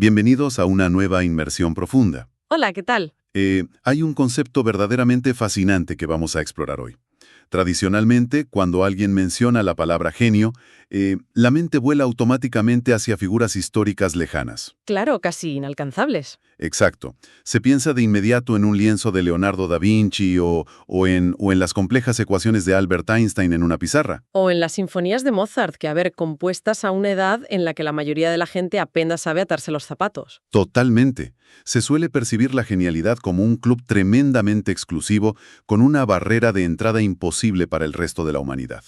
Bienvenidos a una nueva inmersión profunda. Hola, ¿qué tal? Hay un concepto verdaderamente fascinante que vamos a explorar hoy. Tradicionalmente, cuando alguien menciona la palabra genio, la mente vuela automáticamente hacia figuras históricas lejanas. Claro, casi inalcanzables. Exacto. Se piensa de inmediato en un lienzo de Leonardo da Vinci o en las complejas ecuaciones de Albert Einstein en una pizarra. O en las sinfonías de Mozart, que compuestas a una edad en la que la mayoría de la gente apenas sabe atarse los zapatos. Totalmente. Se suele percibir la genialidad como un club tremendamente exclusivo, con una barrera de entrada imposible para el resto de la humanidad.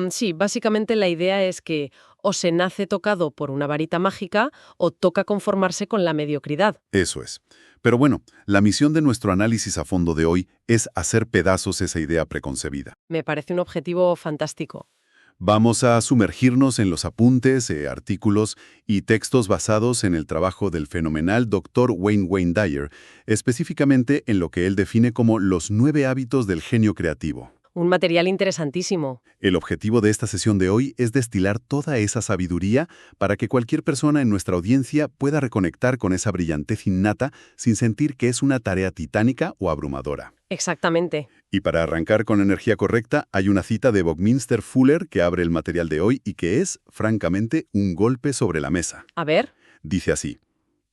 Sí, básicamente la idea es que o se nace tocado por una varita mágica o toca conformarse con la mediocridad. Eso es. Pero bueno, la misión de nuestro análisis a fondo de hoy es hacer pedazos esa idea preconcebida. Me parece un objetivo fantástico. Vamos a sumergirnos en los apuntes, artículos y textos basados en el trabajo del fenomenal Dr. Wayne Dyer, específicamente en lo que él define como los 9 hábitos del genio creativo. Un material interesantísimo. El objetivo de esta sesión de hoy es destilar toda esa sabiduría para que cualquier persona en nuestra audiencia pueda reconectar con esa brillantez innata sin sentir que es una tarea titánica o abrumadora. Exactamente. Y para arrancar con energía correcta, hay una cita de Buckminster Fuller que abre el material de hoy y que es, francamente, un golpe sobre la mesa. A ver. Dice así: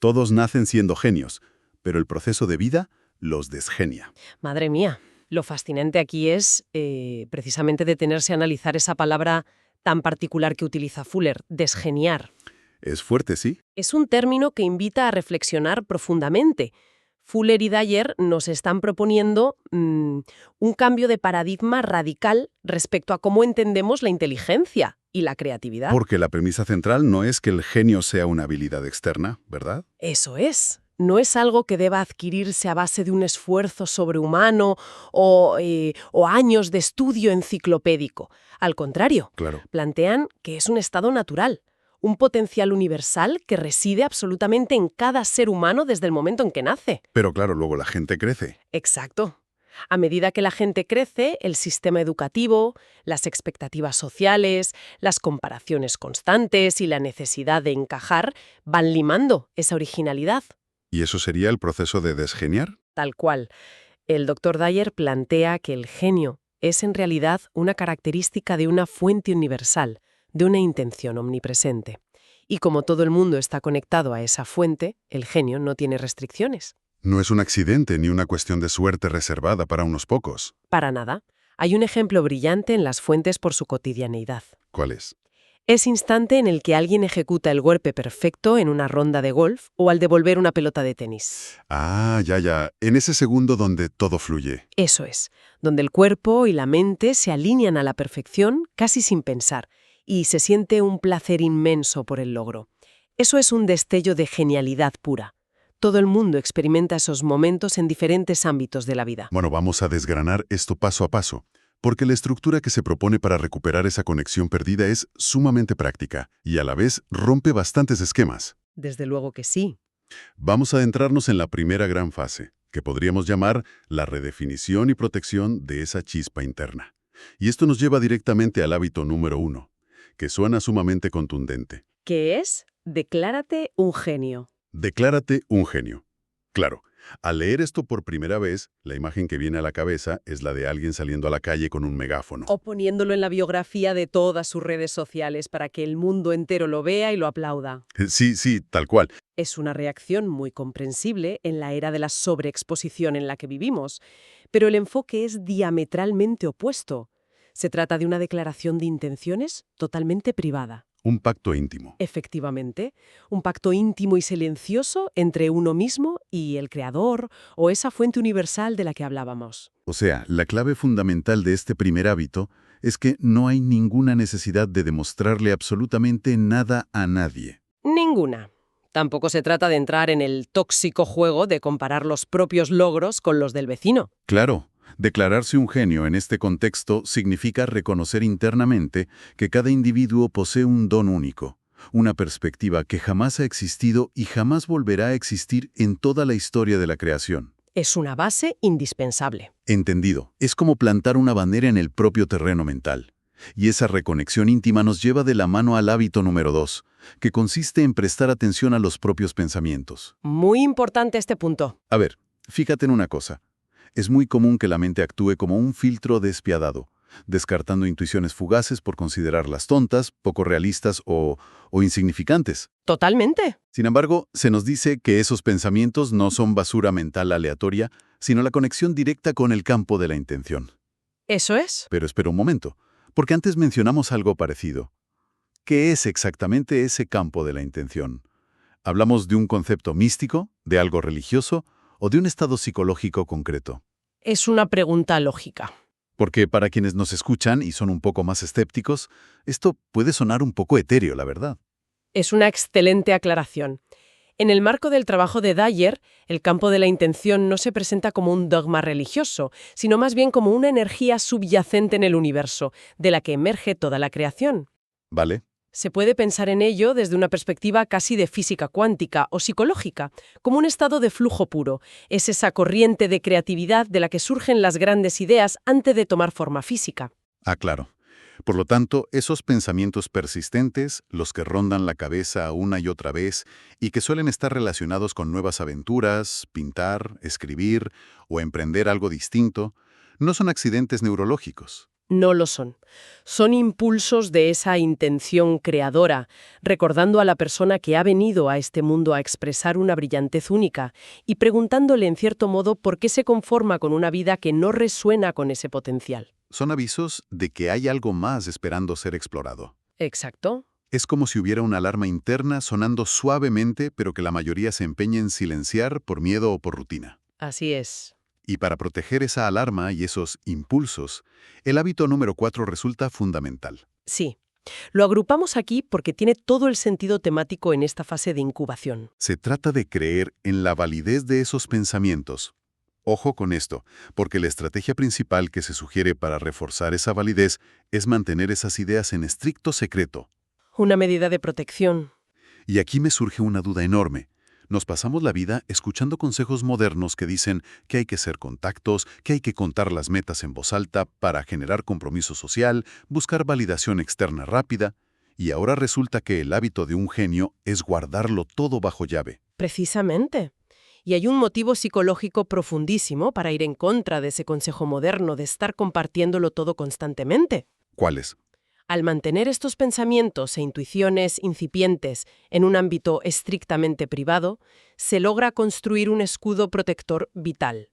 todos nacen siendo genios, pero el proceso de vida los desgenia. Madre mía. Lo fascinante aquí es precisamente detenerse a analizar esa palabra tan particular que utiliza Fuller, desgeniar. Es fuerte, ¿sí? Es un término que invita a reflexionar profundamente. Fuller y Dyer nos están proponiendo un cambio de paradigma radical respecto a cómo entendemos la inteligencia y la creatividad. Porque la premisa central no es que el genio sea una habilidad externa, ¿verdad? Eso es. No es algo que deba adquirirse a base de un esfuerzo sobrehumano o años de estudio enciclopédico. Al contrario, Claro. plantean que es un estado natural, un potencial universal que reside absolutamente en cada ser humano desde el momento en que nace. Pero claro, luego la gente crece. Exacto. A medida que la gente crece, el sistema educativo, las expectativas sociales, las comparaciones constantes y la necesidad de encajar van limando esa originalidad. ¿Y eso sería el proceso de desgeniar? Tal cual. El Dr. Dyer plantea que el genio es en realidad una característica de una fuente universal, de una intención omnipresente. Y como todo el mundo está conectado a esa fuente, el genio no tiene restricciones. No es un accidente ni una cuestión de suerte reservada para unos pocos. Para nada. Hay un ejemplo brillante en las fuentes por su cotidianeidad. ¿Cuál es? Ese instante en el que alguien ejecuta el golpe perfecto en una ronda de golf o al devolver una pelota de tenis. Ah, ya. En ese segundo donde todo fluye. Eso es, donde el cuerpo y la mente se alinean a la perfección casi sin pensar y se siente un placer inmenso por el logro. Eso es un destello de genialidad pura. Todo el mundo experimenta esos momentos en diferentes ámbitos de la vida. Bueno, vamos a desgranar esto paso a paso, porque la estructura que se propone para recuperar esa conexión perdida es sumamente práctica y a la vez rompe bastantes esquemas. Desde luego que sí. Vamos a adentrarnos en la primera gran fase, que podríamos llamar la redefinición y protección de esa chispa interna. Y esto nos lleva directamente al hábito número 1, que suena sumamente contundente. ¿Qué es? Declárate un genio. Declárate un genio. Claro, al leer esto por primera vez, la imagen que viene a la cabeza es la de alguien saliendo a la calle con un megáfono. O poniéndolo en la biografía de todas sus redes sociales para que el mundo entero lo vea y lo aplauda. Sí, tal cual. Es una reacción muy comprensible en la era de la sobreexposición en la que vivimos, pero el enfoque es diametralmente opuesto. Se trata de una declaración de intenciones totalmente privada. Un pacto íntimo. Efectivamente, un pacto íntimo y silencioso entre uno mismo y el creador o esa fuente universal de la que hablábamos. O sea, la clave fundamental de este primer hábito es que no hay ninguna necesidad de demostrarle absolutamente nada a nadie. Ninguna. Tampoco se trata de entrar en el tóxico juego de comparar los propios logros con los del vecino. Claro, declararse un genio en este contexto significa reconocer internamente que cada individuo posee un don único, una perspectiva que jamás ha existido y jamás volverá a existir en toda la historia de la creación. Es una base indispensable. Entendido, es como plantar una bandera en el propio terreno mental. Y esa reconexión íntima nos lleva de la mano al hábito número 2, que consiste en prestar atención a los propios pensamientos. Muy importante este punto. A ver, fíjate en una cosa. Es muy común que la mente actúe como un filtro despiadado, descartando intuiciones fugaces por considerarlas tontas, poco realistas o insignificantes. Totalmente. Sin embargo, se nos dice que esos pensamientos no son basura mental aleatoria, sino la conexión directa con el campo de la intención. Eso es. Pero espera un momento, porque antes mencionamos algo parecido. ¿Qué es exactamente ese campo de la intención? ¿Hablamos de un concepto místico, de algo religioso o de un estado psicológico concreto? Es una pregunta lógica. Porque para quienes nos escuchan y son un poco más escépticos, esto puede sonar un poco etéreo, la verdad. Es una excelente aclaración. En el marco del trabajo de Dyer, el campo de la intención no se presenta como un dogma religioso, sino más bien como una energía subyacente en el universo, de la que emerge toda la creación. ¿Vale? Se puede pensar en ello desde una perspectiva casi de física cuántica o psicológica, como un estado de flujo puro. Es esa corriente de creatividad de la que surgen las grandes ideas antes de tomar forma física. Ah, claro. Por lo tanto, esos pensamientos persistentes, los que rondan la cabeza una y otra vez y que suelen estar relacionados con nuevas aventuras, pintar, escribir o emprender algo distinto, no son accidentes neurológicos. No lo son. Son impulsos de esa intención creadora, recordando a la persona que ha venido a este mundo a expresar una brillantez única y preguntándole en cierto modo por qué se conforma con una vida que no resuena con ese potencial. Son avisos de que hay algo más esperando ser explorado. Exacto. Es como si hubiera una alarma interna sonando suavemente, pero que la mayoría se empeña en silenciar por miedo o por rutina. Así es. Y para proteger esa alarma y esos impulsos, el hábito número 4 resulta fundamental. Sí. Lo agrupamos aquí porque tiene todo el sentido temático en esta fase de incubación. Se trata de creer en la validez de esos pensamientos. Ojo con esto, porque la estrategia principal que se sugiere para reforzar esa validez es mantener esas ideas en estricto secreto. Una medida de protección. Y aquí me surge una duda enorme. Nos pasamos la vida escuchando consejos modernos que dicen que hay que hacer contactos, que hay que contar las metas en voz alta para generar compromiso social, buscar validación externa rápida, y ahora resulta que el hábito de un genio es guardarlo todo bajo llave. Precisamente. Y hay un motivo psicológico profundísimo para ir en contra de ese consejo moderno de estar compartiéndolo todo constantemente. ¿Cuáles? Al mantener estos pensamientos e intuiciones incipientes en un ámbito estrictamente privado, se logra construir un escudo protector vital.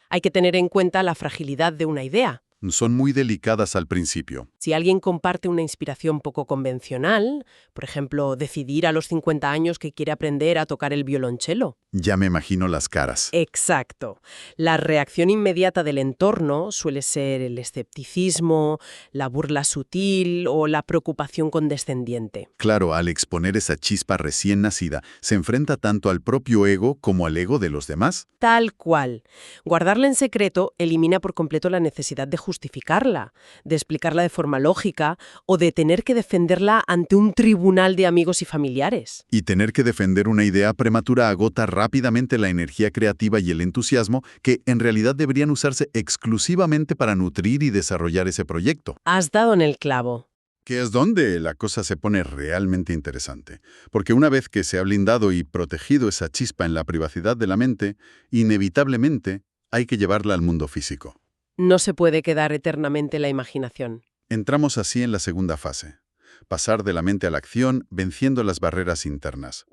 Hay que tener en cuenta la fragilidad de una idea. Son muy delicadas al principio. Si alguien comparte una inspiración poco convencional, por ejemplo, decidir a los 50 años que quiere aprender a tocar el violonchelo. Ya me imagino las caras. Exacto. La reacción inmediata del entorno suele ser el escepticismo, la burla sutil o la preocupación condescendiente. Claro, al exponer esa chispa recién nacida, se enfrenta tanto al propio ego como al ego de los demás. Tal cual. Guardarla en secreto elimina por completo la necesidad de justificarla, de explicarla de forma lógica o de tener que defenderla ante un tribunal de amigos y familiares. Y tener que defender una idea prematura agota rápidamente la energía creativa y el entusiasmo que en realidad deberían usarse exclusivamente para nutrir y desarrollar ese proyecto. Has dado en el clavo. Que es donde la cosa se pone realmente interesante. Porque una vez que se ha blindado y protegido esa chispa en la privacidad de la mente, inevitablemente hay que llevarla al mundo físico. No se puede quedar eternamente en la imaginación. Entramos así en la segunda fase. Pasar de la mente a la acción, venciendo las barreras internas.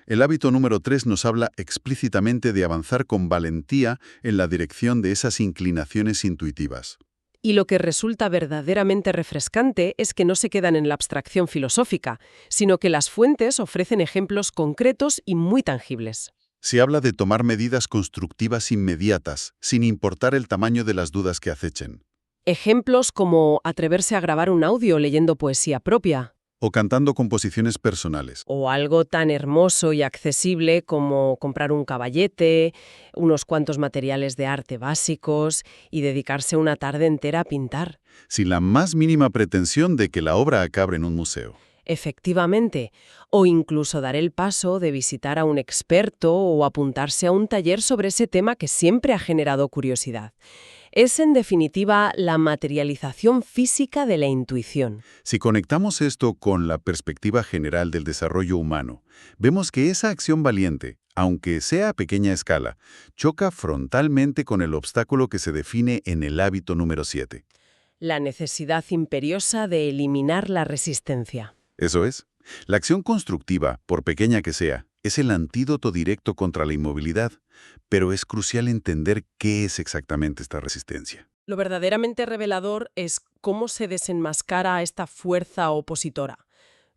El hábito número 3 nos habla explícitamente de avanzar con valentía en la dirección de esas inclinaciones intuitivas. Y lo que resulta verdaderamente refrescante es que no se quedan en la abstracción filosófica, sino que las fuentes ofrecen ejemplos concretos y muy tangibles. Se habla de tomar medidas constructivas inmediatas, sin importar el tamaño de las dudas que acechen. Ejemplos como atreverse a grabar un audio leyendo poesía propia, O cantando composiciones personales. o algo tan hermoso y accesible como comprar un caballete, unos cuantos materiales de arte básicos y dedicarse una tarde entera a pintar. Sin la más mínima pretensión de que la obra acabe en un museo. Efectivamente, o incluso dar el paso de visitar a un experto o apuntarse a un taller sobre ese tema que siempre ha generado curiosidad. Es, en definitiva, la materialización física de la intuición. Si conectamos esto con la perspectiva general del desarrollo humano, vemos que esa acción valiente, aunque sea a pequeña escala, choca frontalmente con el obstáculo que se define en el hábito número 7. La necesidad imperiosa de eliminar la resistencia. Eso es. La acción constructiva, por pequeña que sea, es el antídoto directo contra la inmovilidad, pero es crucial entender qué es exactamente esta resistencia. Lo verdaderamente revelador es cómo se desenmascara a esta fuerza opositora.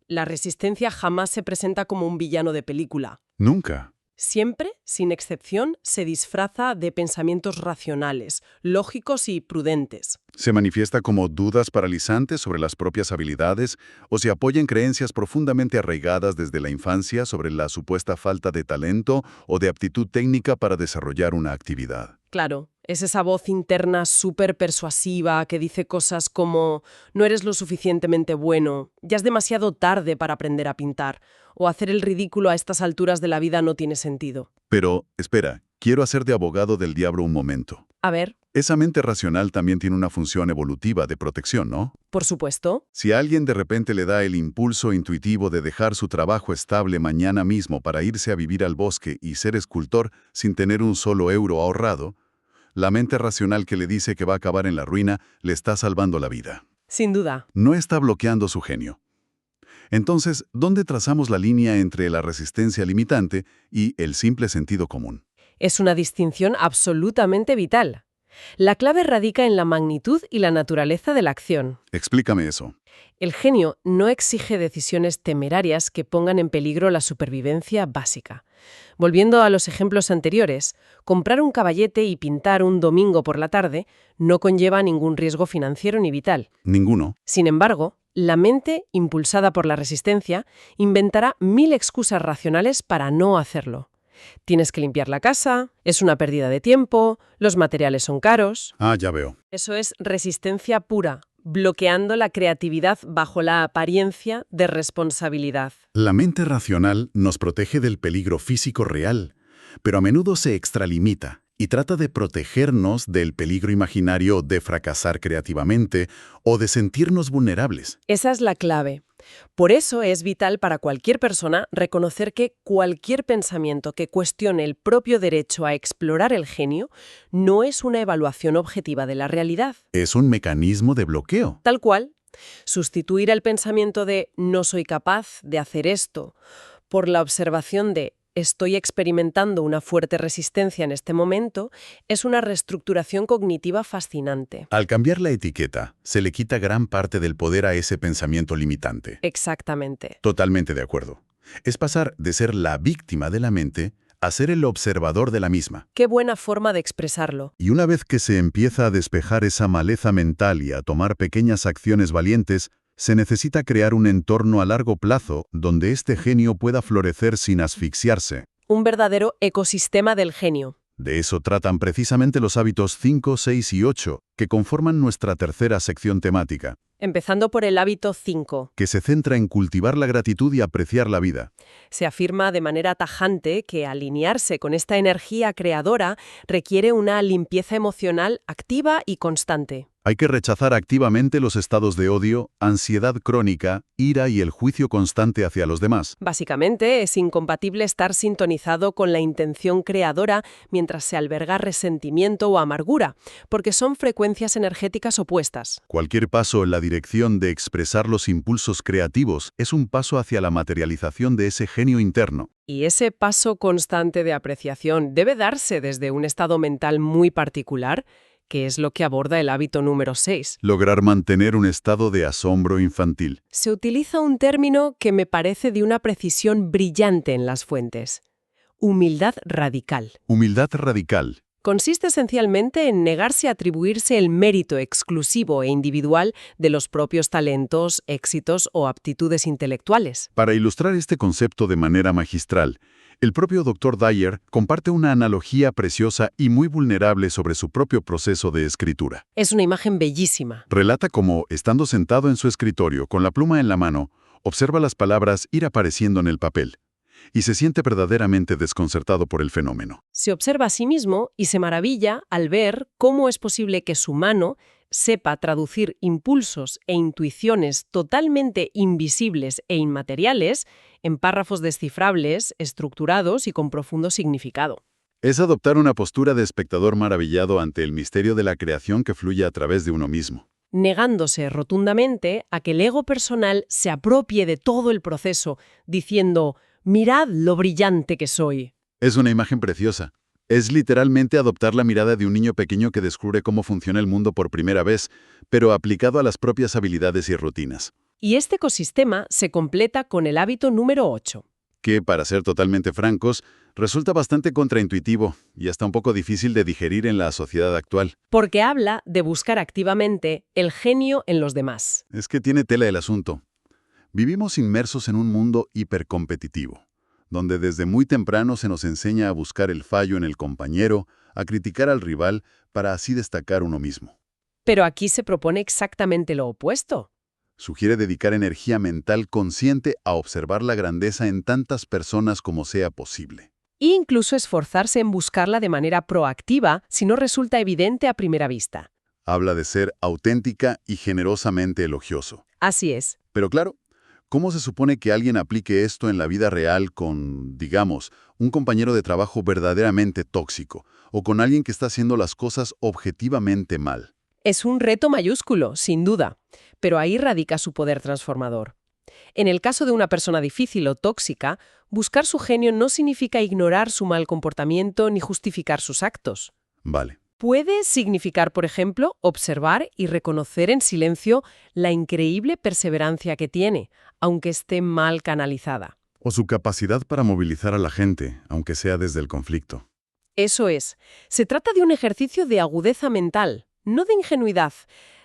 La resistencia jamás se presenta como un villano de película. Nunca. Siempre, sin excepción, se disfraza de pensamientos racionales, lógicos y prudentes. Se manifiesta como dudas paralizantes sobre las propias habilidades o se apoya en creencias profundamente arraigadas desde la infancia sobre la supuesta falta de talento o de aptitud técnica para desarrollar una actividad. Claro, es esa voz interna súper persuasiva que dice cosas como «no eres lo suficientemente bueno», «ya es demasiado tarde para aprender a pintar» o «hacer el ridículo a estas alturas de la vida no tiene sentido». Pero, espera, quiero hacer de abogado del diablo un momento. A ver, Esa mente racional también tiene una función evolutiva de protección, ¿no? por supuesto. Si a alguien de repente le da el impulso intuitivo de dejar su trabajo estable mañana mismo para irse a vivir al bosque y ser escultor sin tener un solo euro ahorrado, la mente racional que le dice que va a acabar en la ruina le está salvando la vida. Sin duda. No está bloqueando su genio. Entonces, ¿dónde trazamos la línea entre la resistencia limitante y el simple sentido común? Es una distinción absolutamente vital. La clave radica en la magnitud y la naturaleza de la acción. Explícame eso. El genio no exige decisiones temerarias que pongan en peligro la supervivencia básica. Volviendo a los ejemplos anteriores, comprar un caballete y pintar un domingo por la tarde no conlleva ningún riesgo financiero ni vital. Ninguno. Sin embargo, la mente, impulsada por la resistencia, inventará 1000 excusas racionales para no hacerlo. Tienes que limpiar la casa, es una pérdida de tiempo, los materiales son caros. Ah, ya veo. Eso es resistencia pura, bloqueando la creatividad bajo la apariencia de responsabilidad. La mente racional nos protege del peligro físico real, pero a menudo se extralimita y trata de protegernos del peligro imaginario de fracasar creativamente o de sentirnos vulnerables. Esa es la clave. Por eso es vital para cualquier persona reconocer que cualquier pensamiento que cuestione el propio derecho a explorar el genio no es una evaluación objetiva de la realidad. Es un mecanismo de bloqueo. Tal cual, sustituir el pensamiento de «no soy capaz de hacer esto» por la observación de «estoy experimentando una fuerte resistencia en este momento» es una reestructuración cognitiva fascinante. Al cambiar la etiqueta, se le quita gran parte del poder a ese pensamiento limitante. Exactamente. Totalmente de acuerdo. Es pasar de ser la víctima de la mente a ser el observador de la misma. Qué buena forma de expresarlo. Y una vez que se empieza a despejar esa maleza mental y a tomar pequeñas acciones valientes, se necesita crear un entorno a largo plazo donde este genio pueda florecer sin asfixiarse. Un verdadero ecosistema del genio. De eso tratan precisamente los hábitos 5, 6 y 8, que conforman nuestra tercera sección temática, Empezando por el hábito 5. que se centra en cultivar la gratitud y apreciar la vida. Se afirma de manera tajante que alinearse con esta energía creadora requiere una limpieza emocional activa y constante. Hay que rechazar activamente los estados de odio, ansiedad crónica, ira y el juicio constante hacia los demás. Básicamente, es incompatible estar sintonizado con la intención creadora mientras se alberga resentimiento o amargura, porque son frecuencias energéticas opuestas. Cualquier paso en la dirección de expresar los impulsos creativos es un paso hacia la materialización de ese genio interno. Y ese paso constante de apreciación debe darse desde un estado mental muy particular, que es lo que aborda el hábito número 6. Lograr mantener un estado de asombro infantil. Se utiliza un término que me parece de una precisión brillante en las fuentes. Humildad radical. Humildad radical. Consiste esencialmente en negarse a atribuirse el mérito exclusivo e individual de los propios talentos, éxitos o aptitudes intelectuales. Para ilustrar este concepto de manera magistral, el propio Dr. Dyer comparte una analogía preciosa y muy vulnerable sobre su propio proceso de escritura. Es una imagen bellísima. Relata cómo, estando sentado en su escritorio con la pluma en la mano, observa las palabras ir apareciendo en el papel. y se siente verdaderamente desconcertado por el fenómeno. Se observa a sí mismo y se maravilla al ver cómo es posible que su mano sepa traducir impulsos e intuiciones totalmente invisibles e inmateriales en párrafos descifrables, estructurados y con profundo significado. Es adoptar una postura de espectador maravillado ante el misterio de la creación que fluye a través de uno mismo. Negándose rotundamente a que el ego personal se apropie de todo el proceso, diciendo, «Mirad lo brillante que soy». Es una imagen preciosa. Es literalmente adoptar la mirada de un niño pequeño que descubre cómo funciona el mundo por primera vez, pero aplicado a las propias habilidades y rutinas. Y este ecosistema se completa con el hábito número 8. Que, para ser totalmente francos, resulta bastante contraintuitivo y hasta un poco difícil de digerir en la sociedad actual. Porque habla de buscar activamente el genio en los demás. Es que tiene tela el asunto. Vivimos inmersos en un mundo hipercompetitivo, donde desde muy temprano se nos enseña a buscar el fallo en el compañero, a criticar al rival, para así destacar uno mismo. Pero aquí se propone exactamente lo opuesto. Sugiere dedicar energía mental consciente a observar la grandeza en tantas personas como sea posible. E incluso esforzarse en buscarla de manera proactiva si no resulta evidente a primera vista. Habla de ser auténtica y generosamente elogioso. Así es. Pero claro, ¿cómo se supone que alguien aplique esto en la vida real con, digamos, un compañero de trabajo verdaderamente tóxico o con alguien que está haciendo las cosas objetivamente mal? Es un reto mayúsculo, sin duda, pero ahí radica su poder transformador. En el caso de una persona difícil o tóxica, buscar su genio no significa ignorar su mal comportamiento ni justificar sus actos. Vale. Puede significar, por ejemplo, observar y reconocer en silencio la increíble perseverancia que tiene, aunque esté mal canalizada. O su capacidad para movilizar a la gente, aunque sea desde el conflicto. Eso es. Se trata de un ejercicio de agudeza mental, no de ingenuidad.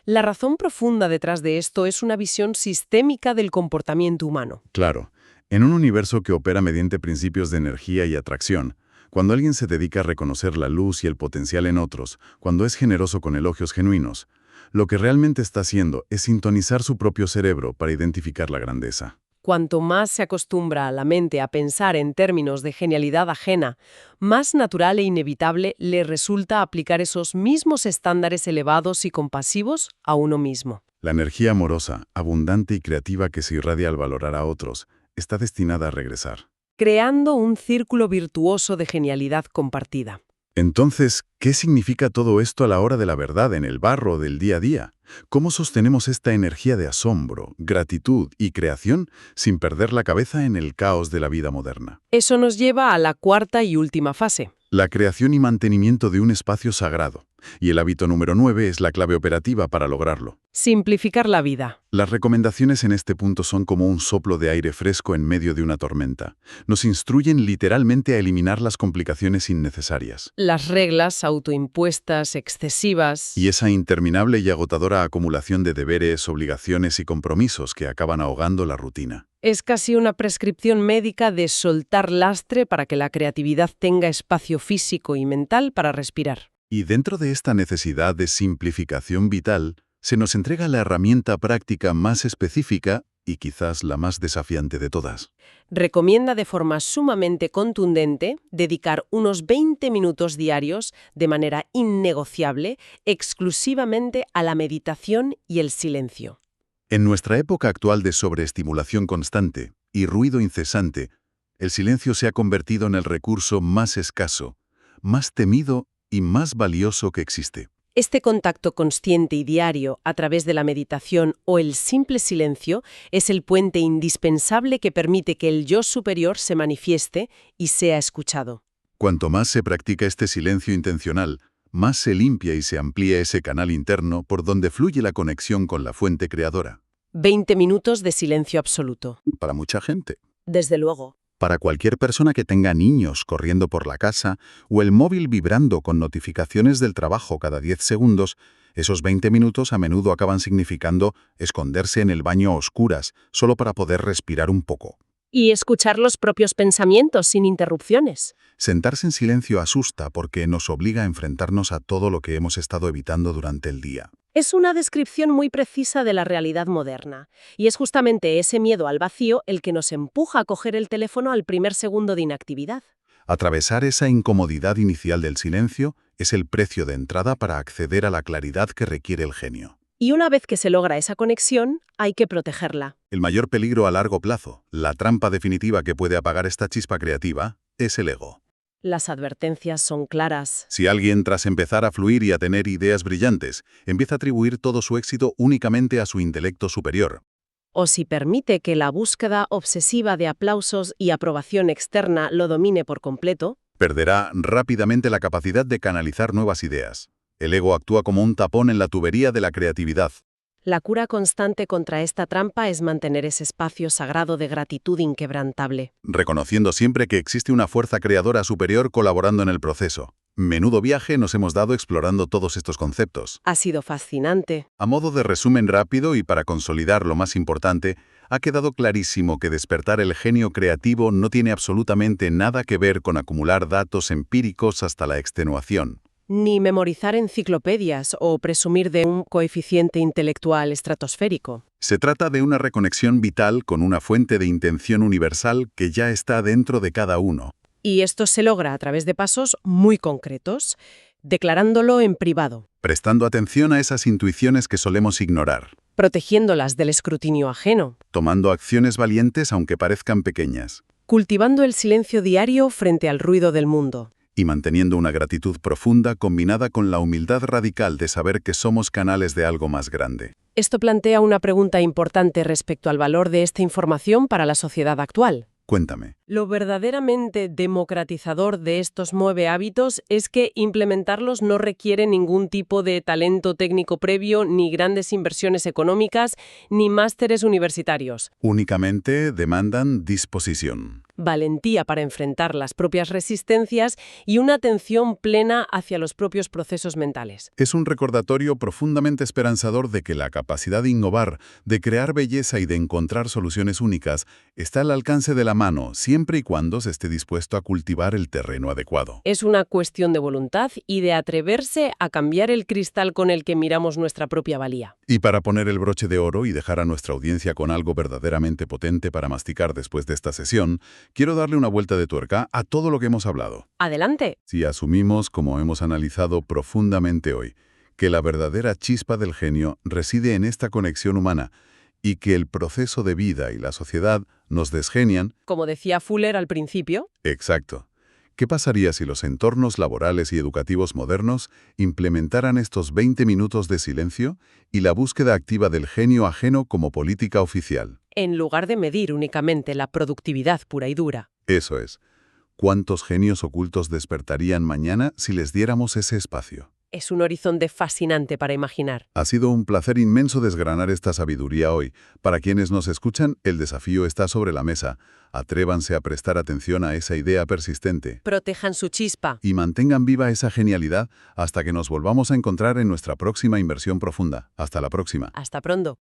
La razón profunda detrás de esto es una visión sistémica del comportamiento humano. Claro, en un universo que opera mediante principios de energía y atracción, cuando alguien se dedica a reconocer la luz y el potencial en otros, cuando es generoso con elogios genuinos, lo que realmente está haciendo es sintonizar su propio cerebro para identificar la grandeza. Cuanto más se acostumbra a la mente a pensar en términos de genialidad ajena, más natural e inevitable le resulta aplicar esos mismos estándares elevados y compasivos a uno mismo. La energía amorosa, abundante y creativa que se irradia al valorar a otros, está destinada a regresar. Creando un círculo virtuoso de genialidad compartida. Entonces, ¿qué significa todo esto a la hora de la verdad en el barro del día a día? ¿Cómo sostenemos esta energía de asombro, gratitud y creación sin perder la cabeza en el caos de la vida moderna? Eso nos lleva a la cuarta y última fase. La creación y mantenimiento de un espacio sagrado. Y el hábito número 9 es la clave operativa para lograrlo. Simplificar la vida. Las recomendaciones en este punto son como un soplo de aire fresco en medio de una tormenta. Nos instruyen literalmente a eliminar las complicaciones innecesarias. Las reglas autoimpuestas, excesivas. Y esa interminable y agotadora acumulación de deberes, obligaciones y compromisos que acaban ahogando la rutina. Es casi una prescripción médica de soltar lastre para que la creatividad tenga espacio físico y mental para respirar. Y dentro de esta necesidad de simplificación vital, se nos entrega la herramienta práctica más específica y quizás la más desafiante de todas. Recomienda de forma sumamente contundente dedicar unos 20 minutos diarios de manera innegociable exclusivamente a la meditación y el silencio. En nuestra época actual de sobreestimulación constante y ruido incesante, el silencio se ha convertido en el recurso más escaso, más temido y más valioso que existe. Este contacto consciente y diario a través de la meditación o el simple silencio es el puente indispensable que permite que el yo superior se manifieste y sea escuchado. Cuanto más se practica este silencio intencional, más se limpia y se amplía ese canal interno por donde fluye la conexión con la fuente creadora. 20 minutos de silencio absoluto. Para mucha gente. Desde luego. Para cualquier persona que tenga niños corriendo por la casa o el móvil vibrando con notificaciones del trabajo cada 10 segundos, esos 20 minutos a menudo acaban significando esconderse en el baño a oscuras solo para poder respirar un poco. Y escuchar los propios pensamientos sin interrupciones. Sentarse en silencio asusta porque nos obliga a enfrentarnos a todo lo que hemos estado evitando durante el día. Es una descripción muy precisa de la realidad moderna, y es justamente ese miedo al vacío el que nos empuja a coger el teléfono al primer segundo de inactividad. Atravesar esa incomodidad inicial del silencio es el precio de entrada para acceder a la claridad que requiere el genio. Y una vez que se logra esa conexión, hay que protegerla. El mayor peligro a largo plazo, la trampa definitiva que puede apagar esta chispa creativa, es el ego. Las advertencias son claras. Si alguien, tras empezar a fluir y a tener ideas brillantes, empieza a atribuir todo su éxito únicamente a su intelecto superior, O si permite que la búsqueda obsesiva de aplausos y aprobación externa lo domine por completo, perderá rápidamente la capacidad de canalizar nuevas ideas. El ego actúa como un tapón en la tubería de la creatividad. la cura constante contra esta trampa es mantener ese espacio sagrado de gratitud inquebrantable. Reconociendo siempre que existe una fuerza creadora superior colaborando en el proceso. Menudo viaje nos hemos dado explorando todos estos conceptos. Ha sido fascinante. A modo de resumen rápido y para consolidar lo más importante, ha quedado clarísimo que despertar el genio creativo no tiene absolutamente nada que ver con acumular datos empíricos hasta la extenuación. Ni memorizar enciclopedias o presumir de un coeficiente intelectual estratosférico. Se trata de una reconexión vital con una fuente de intención universal que ya está dentro de cada uno. Y esto se logra a través de pasos muy concretos, declarándolo en privado, Prestando atención a esas intuiciones que solemos ignorar. protegiéndolas del escrutinio ajeno, Tomando acciones valientes aunque parezcan pequeñas. cultivando el silencio diario frente al ruido del mundo. Y manteniendo una gratitud profunda combinada con la humildad radical de saber que somos canales de algo más grande. Esto plantea una pregunta importante respecto al valor de esta información para la sociedad actual. Cuéntame. Lo verdaderamente democratizador de estos 9 hábitos es que implementarlos no requiere ningún tipo de talento técnico previo, ni grandes inversiones económicas, ni másteres universitarios. Únicamente demandan disposición. Valentía para enfrentar las propias resistencias y una atención plena hacia los propios procesos mentales. Es un recordatorio profundamente esperanzador de que la capacidad de innovar, de crear belleza y de encontrar soluciones únicas está al alcance de la mano siempre y cuando se esté dispuesto a cultivar el terreno adecuado. Es una cuestión de voluntad y de atreverse a cambiar el cristal con el que miramos nuestra propia valía. Y para poner el broche de oro y dejar a nuestra audiencia con algo verdaderamente potente para masticar después de esta sesión, quiero darle una vuelta de tuerca a todo lo que hemos hablado. ¡Adelante! Si asumimos, como hemos analizado profundamente hoy, que la verdadera chispa del genio reside en esta conexión humana y que el proceso de vida y la sociedad nos desgenian, Como decía Fuller al principio, exacto. ¿Qué pasaría si los entornos laborales y educativos modernos implementaran estos 20 minutos de silencio y la búsqueda activa del genio ajeno como política oficial? en lugar de medir únicamente la productividad pura y dura. Eso es. ¿Cuántos genios ocultos despertarían mañana si les diéramos ese espacio? Es un horizonte fascinante para imaginar. Ha sido un placer inmenso desgranar esta sabiduría hoy. Para quienes nos escuchan, el desafío está sobre la mesa. Atrévanse a prestar atención a esa idea persistente Protejan su chispa. y mantengan viva esa genialidad hasta que nos volvamos a encontrar en nuestra próxima inversión profunda. Hasta la próxima. Hasta pronto.